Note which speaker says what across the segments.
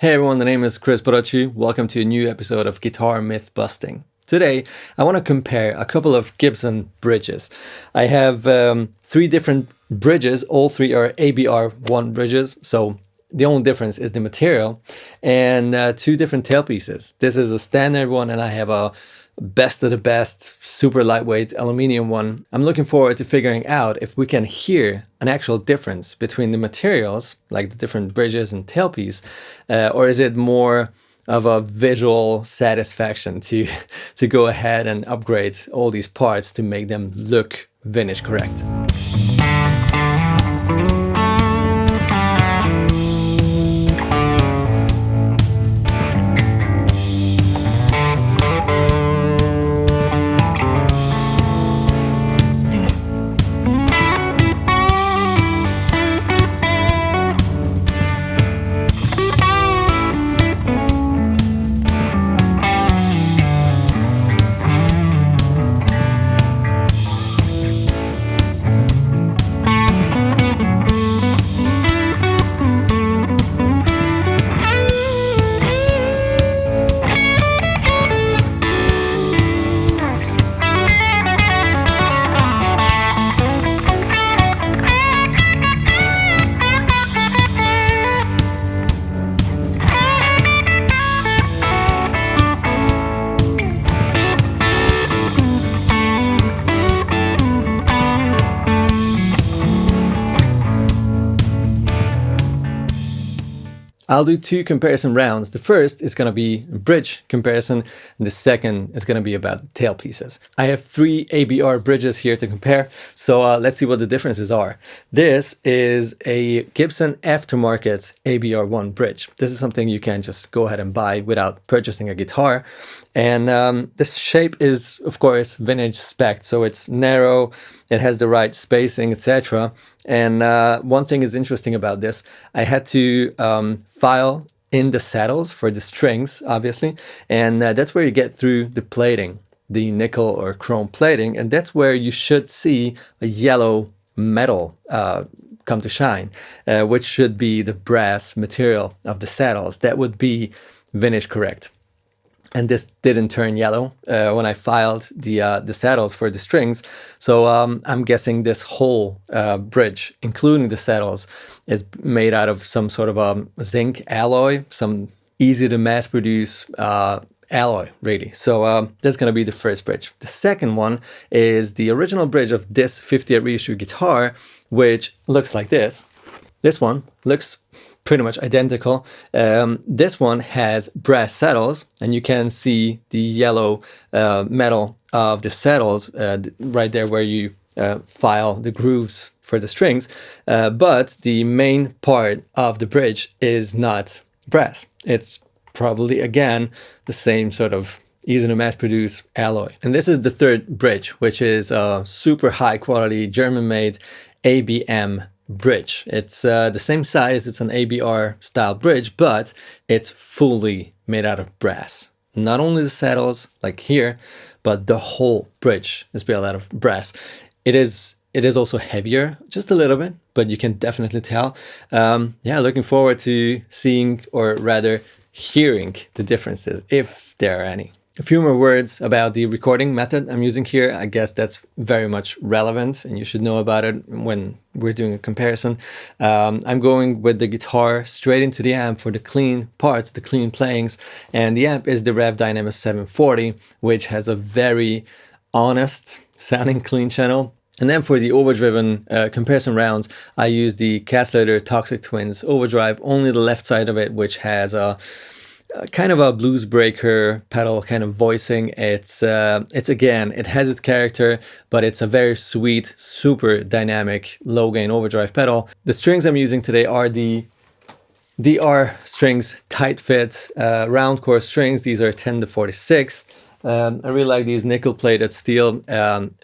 Speaker 1: Hey everyone, the name is Kris Barocsi. Welcome to a new episode of Guitar Myth Busting. Today, I want to compare a couple of Gibson bridges. I have three different bridges. All three are ABR1 bridges, so the only difference is the material, and two different tailpieces. This is a standard one, and I have a best of the best, super lightweight aluminium one. I'm looking forward to figuring out if we can hear an actual difference between the materials, like the different bridges and tailpiece, or is it more of a visual satisfaction to go ahead and upgrade all these parts to make them look vintage correct. I'll do two comparison rounds. The first is going to be a bridge comparison, and the second is going to be about tailpieces. I have three ABR bridges here to compare, so let's see what the differences are. This is a Gibson aftermarket ABR1 bridge. This is something you can just go ahead and buy without purchasing a guitar. And this shape is, of course, vintage spec, so it's narrow, it has the right spacing, etc. And one thing is interesting about this, I had to file in the saddles for the strings, obviously, and that's where you get through the plating, the nickel or chrome plating, and that's where you should see a yellow metal come to shine, which should be the brass material of the saddles. That would be vintage correct. And this didn't turn yellow when I filed the saddles for the strings. So I'm guessing this whole bridge, including the saddles, is made out of some sort of a zinc alloy, some easy to mass produce alloy, really. So that's going to be the first bridge. The second one is the original bridge of this 50th reissue guitar, which looks like this. This one looks pretty much identical. This one has brass saddles, and you can see the yellow metal of the saddles right there where you file the grooves for the strings. But the main part of the bridge is not brass. It's probably, again, the same sort of easy to mass produce alloy. And this is the third bridge, which is a super high quality German-made ABM bridge. It's the same size, it's an ABR style bridge, but it's fully made out of brass. Not only the saddles, like here, but the whole bridge is built out of brass. It is also heavier, just a little bit, but you can definitely tell. Yeah, looking forward to seeing, or rather hearing, the differences, if there are any. A few more words about the recording method I'm using here. I guess that's very much relevant and you should know about it when we're doing a comparison. I'm going with the guitar straight into the amp for the clean parts, the clean playings, and the amp is the Rev Dynamis 740, which has a very honest sounding clean channel. And then for the Overdriven comparison rounds, I use the Caslater Toxic Twins Overdrive, only the left side of it, which has a kind of a blues breaker pedal kind of voicing. It's again, it has its character, but it's a very sweet, super dynamic low gain overdrive pedal. The strings I'm using today are the DR strings tight fit round core strings. These are 10 to 46. I really like these nickel plated steel,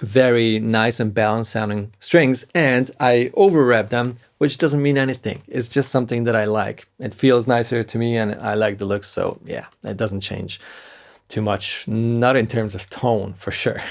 Speaker 1: very nice and balanced sounding strings, and I over wrap them, which doesn't mean anything. It's just something that I like. It feels nicer to me and I like the looks, so yeah, it doesn't change too much, not in terms of tone for sure.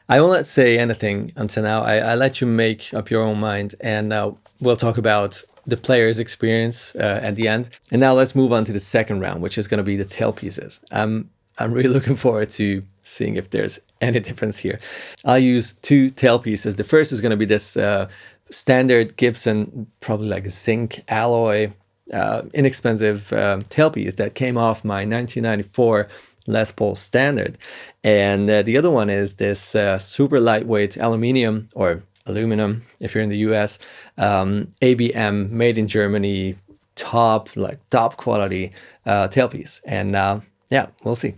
Speaker 1: I will not say anything until now. I let you make up your own mind, and we'll talk about the player's experience at the end. And now let's move on to the second round, which is going to be the tailpieces. I'm really looking forward to seeing if there's any difference here. I'll use two tailpieces. The first is going to be this standard Gibson, probably like zinc alloy, inexpensive tailpiece that came off my 1994 Les Paul Standard. And the other one is this super lightweight aluminium, or aluminum if you're in the US, ABM, made in Germany, top quality tailpiece. And yeah, we'll see.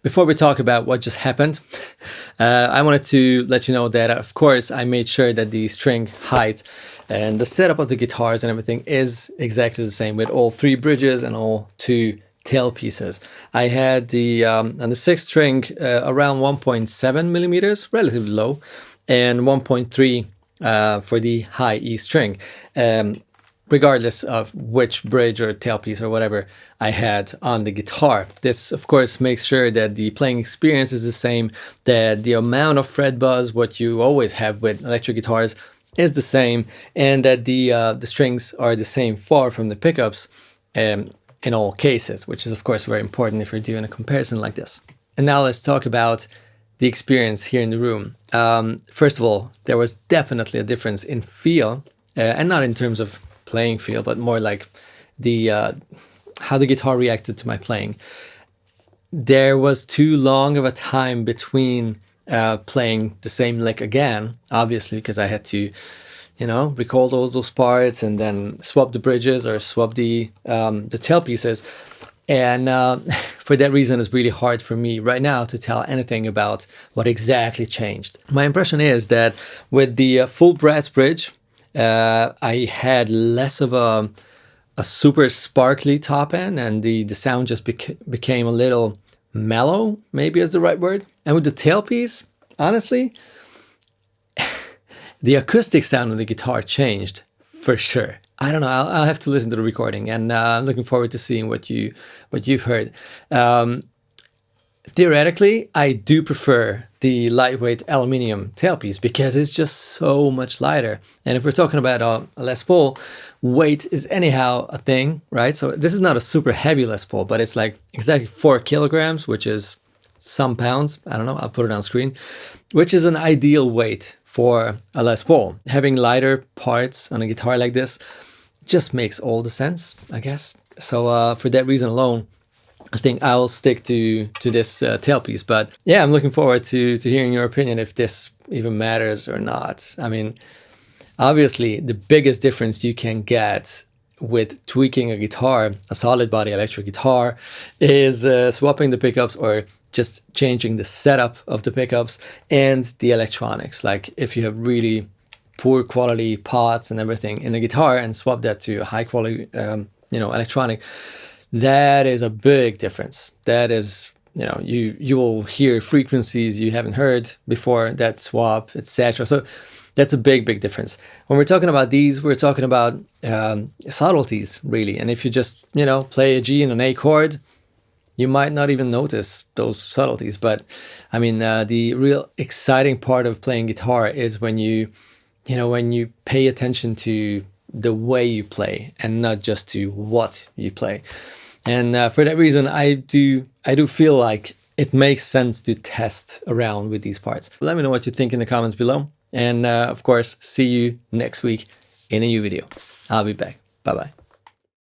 Speaker 1: Before we talk about what just happened, I wanted to let you know that, of course, I made sure that the string height and the setup of the guitars and everything is exactly the same with all three bridges and all two tail pieces. I had the on the sixth string around 1.7 millimeters, relatively low, and 1.3 for the high E string. Regardless of which bridge or tailpiece or whatever I had on the guitar. This, of course, makes sure that the playing experience is the same, that the amount of fret buzz, what you always have with electric guitars, is the same, and that the strings are the same far from the pickups in all cases, which is, of course, very important if you're doing a comparison like this. And now let's talk about the experience here in the room. First of all, there was definitely a difference in feel, and not in terms of playing feel, but more like the how the guitar reacted to my playing. There was too long of a time between playing the same lick again, obviously, because I had to, you know, record all those parts and then swap the bridges or swap the tail pieces. And for that reason, it's really hard for me right now to tell anything about what exactly changed. My impression is that with the full brass bridge, I had less of a super sparkly top end, and the sound just became a little mellow, maybe is the right word. And with the tailpiece, honestly, the acoustic sound of the guitar changed for sure. I don't know. I'll have to listen to the recording, and I'm looking forward to seeing what you've heard. Theoretically, I do prefer the lightweight aluminium tailpiece because it's just so much lighter. And if we're talking about a Les Paul, weight is anyhow a thing, right? So this is not a super heavy Les Paul, but it's like exactly 4 kilograms, which is some pounds. I don't know. I'll put it on screen, which is an ideal weight for a Les Paul. Having lighter parts on a guitar like this just makes all the sense, I guess. So for that reason alone, I think I'll stick to this tailpiece. But yeah, I'm looking forward to hearing your opinion if this even matters or not. I mean, obviously, the biggest difference you can get with tweaking a guitar, a solid body electric guitar, is swapping the pickups or just changing the setup of the pickups and the electronics. Like if you have really poor quality pots and everything in a guitar and swap that to a high quality, electronic, that is a big difference. That is, you will hear frequencies you haven't heard before that swap, etc. So that's a big difference. When we're talking about these, we're talking about subtleties, really. And if you just, play a G and an A chord, you might not even notice those subtleties. But I mean, the real exciting part of playing guitar is when you pay attention to the way you play and not just to what you play. And for that reason, I do feel like it makes sense to test around with these parts. Let me know what you think in the comments below. And of course, see you next week in a new video. I'll be back. Bye-bye.